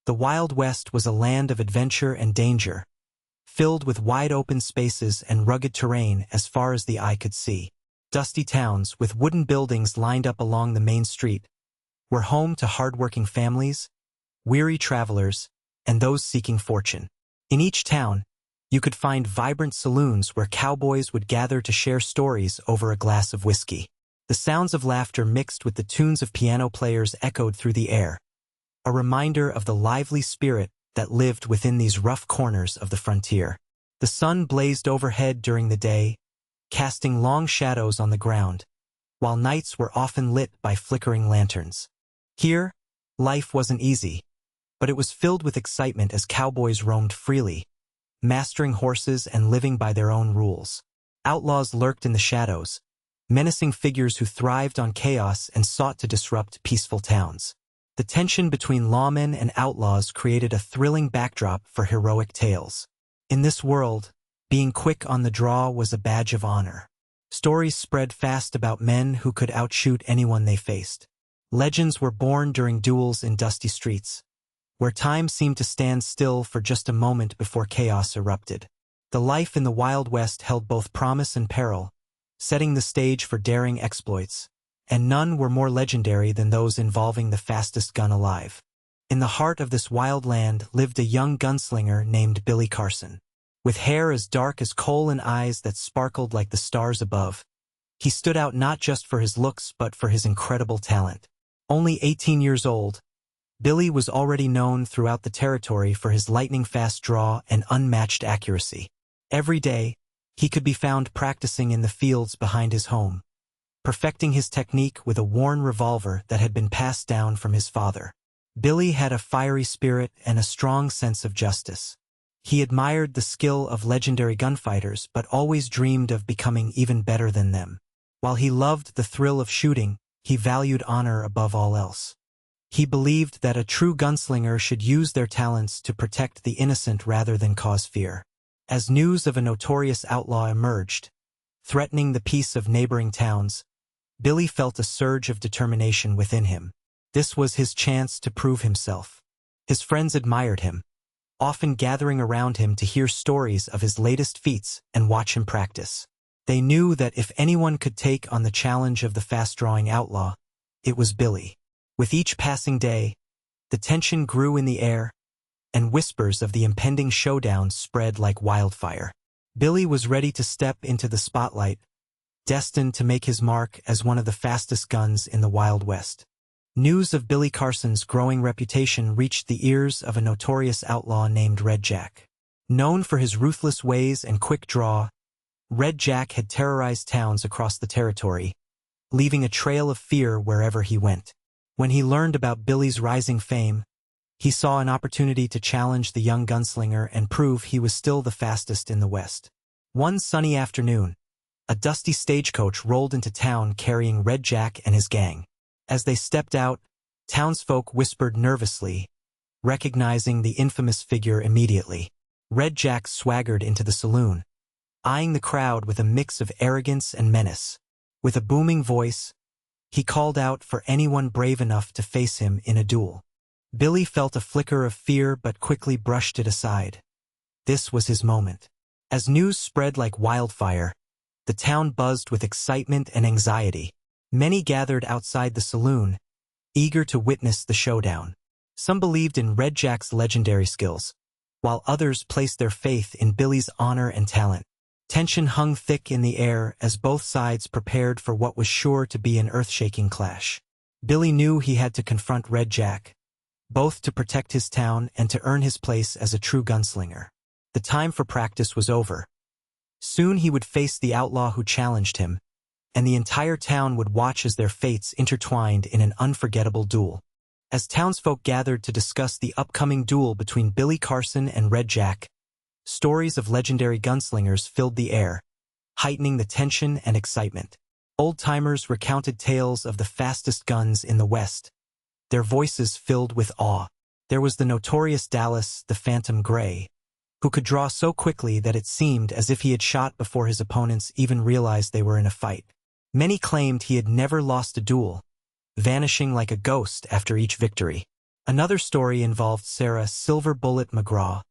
The Wild West was a land of adventure and danger, filled with wide-open spaces and rugged terrain as far as the eye could see. Dusty towns, with wooden buildings lined up along the main street, were home to hard-working families, weary travelers, and those seeking fortune. In each town, you could find vibrant saloons where cowboys would gather to share stories over a glass of whiskey. The sounds of laughter mixed with the tunes of piano players echoed through the air, a reminder of the lively spirit that lived within these rough corners of the frontier. The sun blazed overhead during the day, casting long shadows on the ground, while nights were often lit by flickering lanterns. Here, life wasn't easy, but it was filled with excitement as cowboys roamed freely, mastering horses and living by their own rules. Outlaws lurked in the shadows, menacing figures who thrived on chaos and sought to disrupt peaceful towns. The tension between lawmen and outlaws created a thrilling backdrop for heroic tales. In this world, being quick on the draw was a badge of honor. Stories spread fast about men who could outshoot anyone they faced. Legends were born during duels in dusty streets, where time seemed to stand still for just a moment before chaos erupted. The life in the Wild West held both promise and peril, setting the stage for daring exploits, and none were more legendary than those involving the fastest gun alive. In the heart of this wild land lived a young gunslinger named Billy Carson. With hair as dark as coal and eyes that sparkled like the stars above, he stood out not just for his looks but for his incredible talent. Only 18 years old, Billy was already known throughout the territory for his lightning-fast draw and unmatched accuracy. Every day, he could be found practicing in the fields behind his home, perfecting his technique with a worn revolver that had been passed down from his father. Billy had a fiery spirit and a strong sense of justice. He admired the skill of legendary gunfighters but always dreamed of becoming even better than them. While he loved the thrill of shooting, he valued honor above all else. He believed that a true gunslinger should use their talents to protect the innocent rather than cause fear. As news of a notorious outlaw emerged, threatening the peace of neighboring towns, Billy felt a surge of determination within him. This was his chance to prove himself. His friends admired him, often gathering around him to hear stories of his latest feats and watch him practice. They knew that if anyone could take on the challenge of the fast-drawing outlaw, it was Billy. With each passing day, the tension grew in the air, and whispers of the impending showdown spread like wildfire. Billy was ready to step into the spotlight, destined to make his mark as one of the fastest guns in the Wild West. News of Billy Carson's growing reputation reached the ears of a notorious outlaw named Red Jack. Known for his ruthless ways and quick draw, Red Jack had terrorized towns across the territory, leaving a trail of fear wherever he went. When he learned about Billy's rising fame, he saw an opportunity to challenge the young gunslinger and prove he was still the fastest in the West. One sunny afternoon, a dusty stagecoach rolled into town carrying Red Jack and his gang. As they stepped out, townsfolk whispered nervously, recognizing the infamous figure immediately. Red Jack swaggered into the saloon, eyeing the crowd with a mix of arrogance and menace. With a booming voice, he called out for anyone brave enough to face him in a duel. Billy felt a flicker of fear but quickly brushed it aside. This was his moment. As news spread like wildfire, the town buzzed with excitement and anxiety. Many gathered outside the saloon, eager to witness the showdown. Some believed in Red Jack's legendary skills, while others placed their faith in Billy's honor and talent. Tension hung thick in the air as both sides prepared for what was sure to be an earth-shaking clash. Billy knew he had to confront Red Jack, both to protect his town and to earn his place as a true gunslinger. The time for practice was over. Soon he would face the outlaw who challenged him, and the entire town would watch as their fates intertwined in an unforgettable duel. As townsfolk gathered to discuss the upcoming duel between Billy Carson and Red Jack, stories of legendary gunslingers filled the air, heightening the tension and excitement. Old-timers recounted tales of the fastest guns in the West, their voices filled with awe. There was the notorious Dallas, the Phantom Gray, who could draw so quickly that it seemed as if he had shot before his opponents even realized they were in a fight. Many claimed he had never lost a duel, vanishing like a ghost after each victory. Another story involved Sarah Silver Bullet McGraw,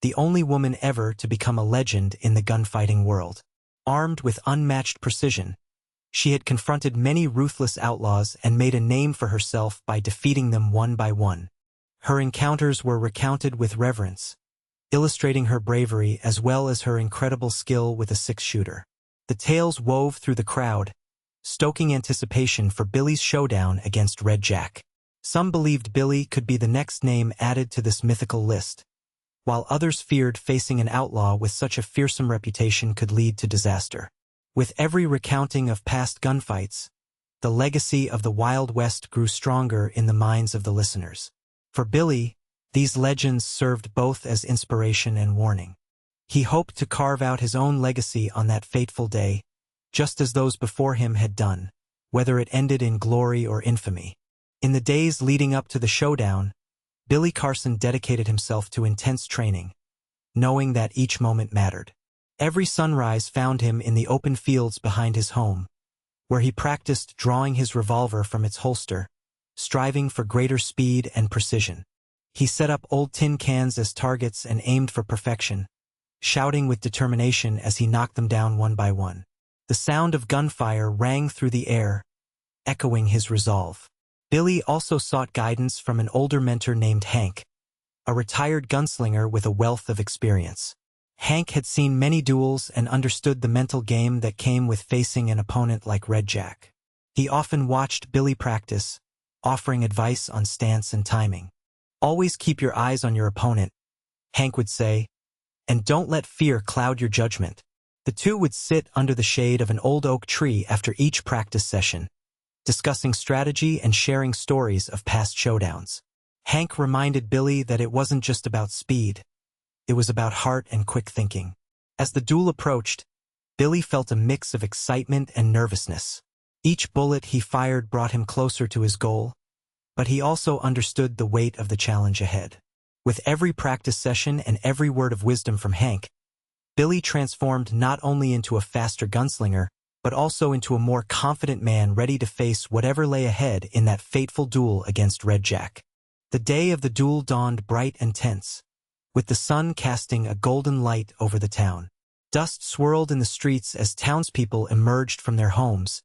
the only woman ever to become a legend in the gunfighting world. Armed with unmatched precision, she had confronted many ruthless outlaws and made a name for herself by defeating them one by one. Her encounters were recounted with reverence, illustrating her bravery as well as her incredible skill with a six-shooter. The tales wove through the crowd, stoking anticipation for Billy's showdown against Red Jack. Some believed Billy could be the next name added to this mythical list, while others feared facing an outlaw with such a fearsome reputation could lead to disaster. With every recounting of past gunfights, the legacy of the Wild West grew stronger in the minds of the listeners. For Billy, these legends served both as inspiration and warning. He hoped to carve out his own legacy on that fateful day, just as those before him had done, whether it ended in glory or infamy. In the days leading up to the showdown, Billy Carson dedicated himself to intense training, knowing that each moment mattered. Every sunrise found him in the open fields behind his home, where he practiced drawing his revolver from its holster, striving for greater speed and precision. He set up old tin cans as targets and aimed for perfection, shouting with determination as he knocked them down one by one. The sound of gunfire rang through the air, echoing his resolve. Billy also sought guidance from an older mentor named Hank, a retired gunslinger with a wealth of experience. Hank had seen many duels and understood the mental game that came with facing an opponent like Red Jack. He often watched Billy practice, offering advice on stance and timing. "Always keep your eyes on your opponent," Hank would say, "and don't let fear cloud your judgment." The two would sit under the shade of an old oak tree after each practice session, discussing strategy and sharing stories of past showdowns. Hank reminded Billy that it wasn't just about speed. It was about heart and quick thinking. As the duel approached, Billy felt a mix of excitement and nervousness. Each bullet he fired brought him closer to his goal, but he also understood the weight of the challenge ahead. With every practice session and every word of wisdom from Hank, Billy transformed not only into a faster gunslinger, but also into a more confident man ready to face whatever lay ahead in that fateful duel against Red Jack. The day of the duel dawned bright and tense, with the sun casting a golden light over the town. Dust swirled in the streets as townspeople emerged from their homes,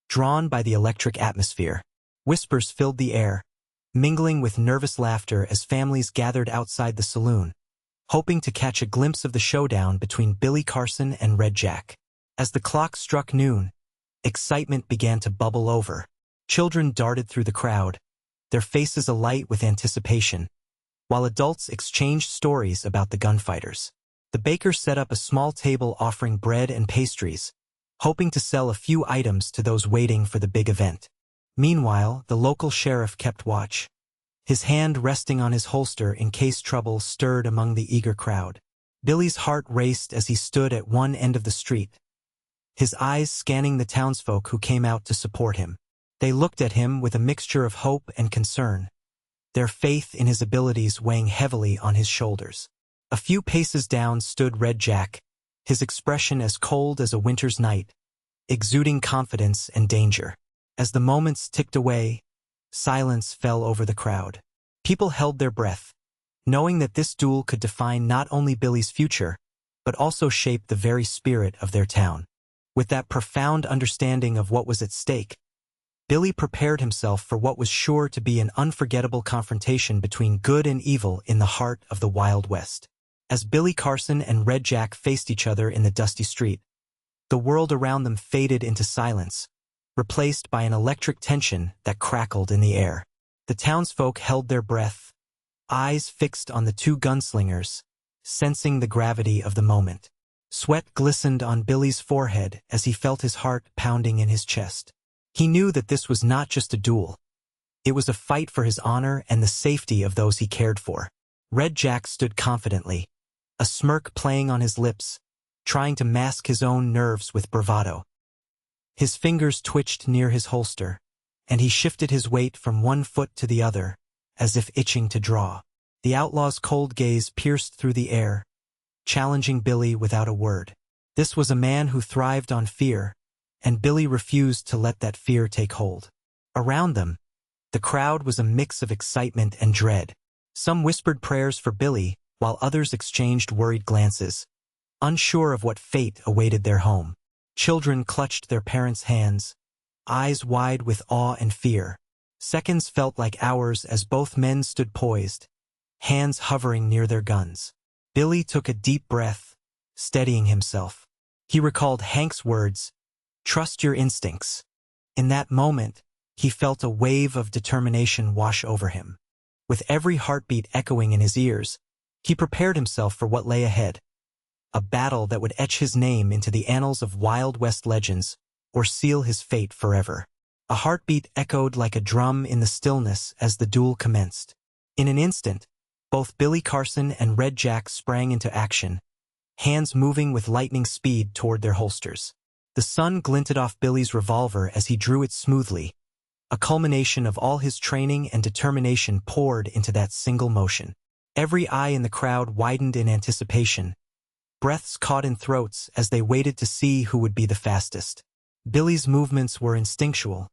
drawn by the electric atmosphere. Whispers filled the air, mingling with nervous laughter as families gathered outside the saloon, hoping to catch a glimpse of the showdown between Billy Carson and Red Jack. As the clock struck noon, excitement began to bubble over. Children darted through the crowd, their faces alight with anticipation, while adults exchanged stories about the gunfighters. The baker set up a small table offering bread and pastries, hoping to sell a few items to those waiting for the big event. Meanwhile, the local sheriff kept watch, his hand resting on his holster in case trouble stirred among the eager crowd. Billy's heart raced as he stood at one end of the street, his eyes scanning the townsfolk who came out to support him. They looked at him with a mixture of hope and concern, their faith in his abilities weighing heavily on his shoulders. A few paces down stood Red Jack, his expression as cold as a winter's night, exuding confidence and danger. As the moments ticked away, silence fell over the crowd. People held their breath, knowing that this duel could define not only Billy's future, but also shape the very spirit of their town. With that profound understanding of what was at stake, Billy prepared himself for what was sure to be an unforgettable confrontation between good and evil in the heart of the Wild West. As Billy Carson and Red Jack faced each other in the dusty street, the world around them faded into silence, replaced by an electric tension that crackled in the air. The townsfolk held their breath, eyes fixed on the two gunslingers, sensing the gravity of the moment. Sweat glistened on Billy's forehead as he felt his heart pounding in his chest. He knew that this was not just a duel. It was a fight for his honor and the safety of those he cared for. Red Jack stood confidently, a smirk playing on his lips, trying to mask his own nerves with bravado. His fingers twitched near his holster, and he shifted his weight from one foot to the other, as if itching to draw. The outlaw's cold gaze pierced through the air, challenging Billy without a word. This was a man who thrived on fear, and Billy refused to let that fear take hold. Around them, The crowd was a mix of excitement and dread. Some whispered prayers for Billy, while others exchanged worried glances, unsure of what fate awaited their home. Children clutched their parents' hands, eyes wide with awe and fear. Seconds felt like hours as both men stood poised, hands hovering near their guns. Billy took a deep breath, steadying himself. He recalled Hank's words, "Trust your instincts." In that moment, he felt a wave of determination wash over him. With every heartbeat echoing in his ears, he prepared himself for what lay ahead. A battle that would etch his name into the annals of Wild West legends or seal his fate forever. A heartbeat echoed like a drum in the stillness as the duel commenced. In an instant, both Billy Carson and Red Jack sprang into action, hands moving with lightning speed toward their holsters. The sun glinted off Billy's revolver as he drew it smoothly. A culmination of all his training and determination poured into that single motion. Every eye in the crowd widened in anticipation. Breaths caught in throats as they waited to see who would be the fastest. Billy's movements were instinctual.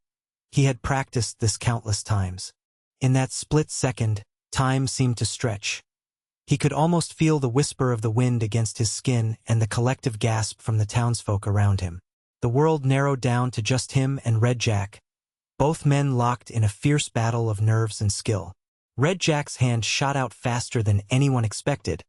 He had practiced this countless times. In that split second, time seemed to stretch. He could almost feel the whisper of the wind against his skin and the collective gasp from the townsfolk around him. The world narrowed down to just him and Red Jack, both men locked in a fierce battle of nerves and skill. Red Jack's hand shot out faster than anyone expected,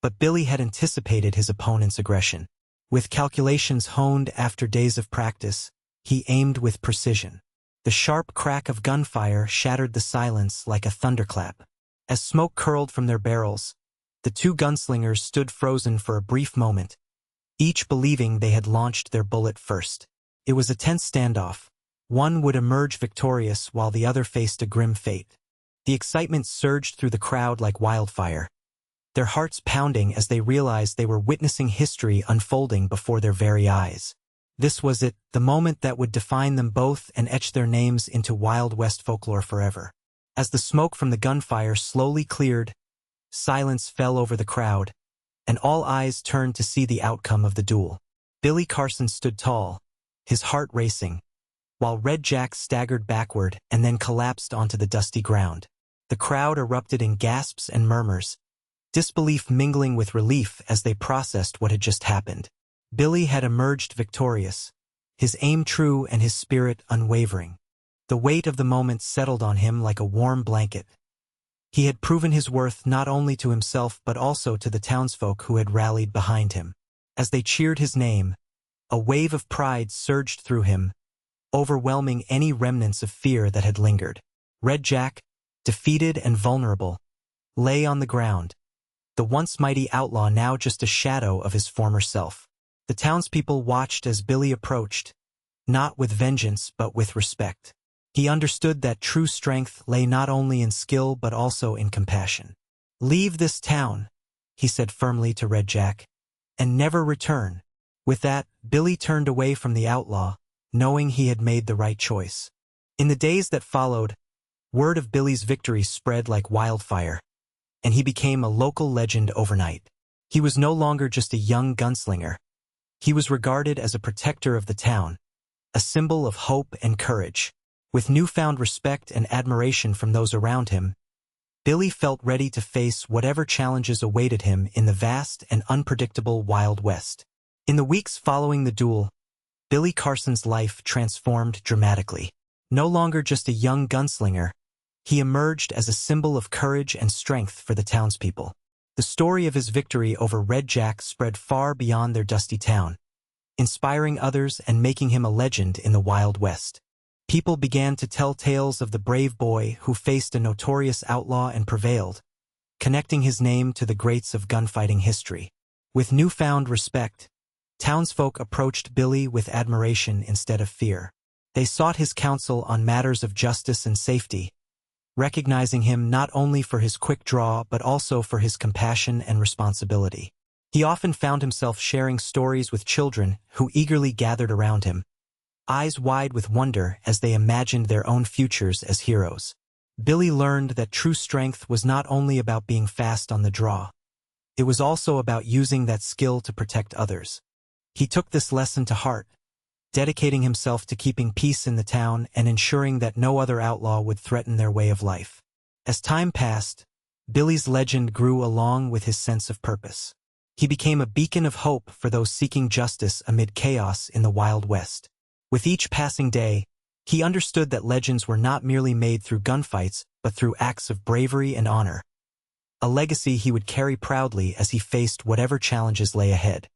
but Billy had anticipated his opponent's aggression. With calculations honed after days of practice, he aimed with precision. The sharp crack of gunfire shattered the silence like a thunderclap. As smoke curled from their barrels, the two gunslingers stood frozen for a brief moment, each believing they had launched their bullet first. It was a tense standoff. One would emerge victorious while the other faced a grim fate. The excitement surged through the crowd like wildfire, their hearts pounding as they realized they were witnessing history unfolding before their very eyes. This was it, the moment that would define them both and etch their names into Wild West folklore forever. As the smoke from the gunfire slowly cleared, silence fell over the crowd, and all eyes turned to see the outcome of the duel. Billy Carson stood tall, his heart racing, while Red Jack staggered backward and then collapsed onto the dusty ground. The crowd erupted in gasps and murmurs, disbelief mingling with relief as they processed what had just happened. Billy had emerged victorious, his aim true and his spirit unwavering. The weight of the moment settled on him like a warm blanket. He had proven his worth not only to himself but also to the townsfolk who had rallied behind him. As they cheered his name, a wave of pride surged through him, overwhelming any remnants of fear that had lingered. Red Jack, defeated and vulnerable, lay on the ground, the once mighty outlaw now just a shadow of his former self. The townspeople watched as Billy approached, not with vengeance but with respect. He understood that true strength lay not only in skill but also in compassion. "Leave this town," he said firmly to Red Jack, "and never return." With that, Billy turned away from the outlaw, knowing he had made the right choice. In the days that followed, word of Billy's victory spread like wildfire, and he became a local legend overnight. He was no longer just a young gunslinger. He was regarded as a protector of the town, a symbol of hope and courage. With newfound respect and admiration from those around him, Billy felt ready to face whatever challenges awaited him in the vast and unpredictable Wild West. In the weeks following the duel, Billy Carson's life transformed dramatically. No longer just a young gunslinger, he emerged as a symbol of courage and strength for the townspeople. The story of his victory over Red Jack spread far beyond their dusty town, inspiring others and making him a legend in the Wild West. People began to tell tales of the brave boy who faced a notorious outlaw and prevailed, connecting his name to the greats of gunfighting history. With newfound respect, townsfolk approached Billy with admiration instead of fear. They sought his counsel on matters of justice and safety, recognizing him not only for his quick draw but also for his compassion and responsibility. He often found himself sharing stories with children who eagerly gathered around him, eyes wide with wonder as they imagined their own futures as heroes. Billy learned that true strength was not only about being fast on the draw. It was also about using that skill to protect others. He took this lesson to heart, dedicating himself to keeping peace in the town and ensuring that no other outlaw would threaten their way of life. As time passed, Billy's legend grew along with his sense of purpose. He became a beacon of hope for those seeking justice amid chaos in the Wild West. With each passing day, he understood that legends were not merely made through gunfights, but through acts of bravery and honor, a legacy he would carry proudly as he faced whatever challenges lay ahead.